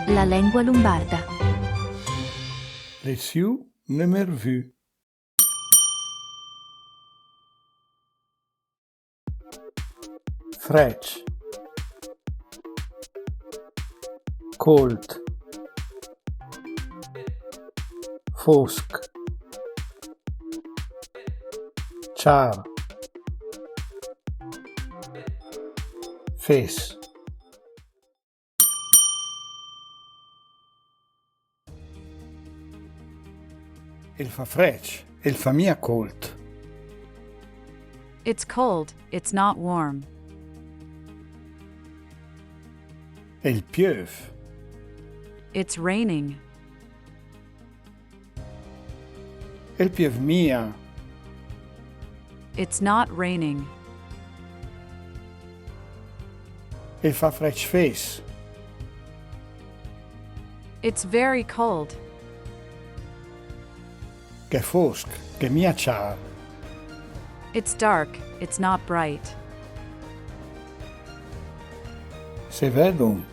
La lingua lombarda. Lezion nummer vu. Fresh. Cold. Fosc. Char. Fes. Il fa fresh, il fa mia cold. It's cold, it's not warm. Il piöv. It's raining. Il piöv mia. It's not raining. Il fa fresh fes. It's very cold. Che fosc, che mia char. It's dark, it's not bright. Se vedon.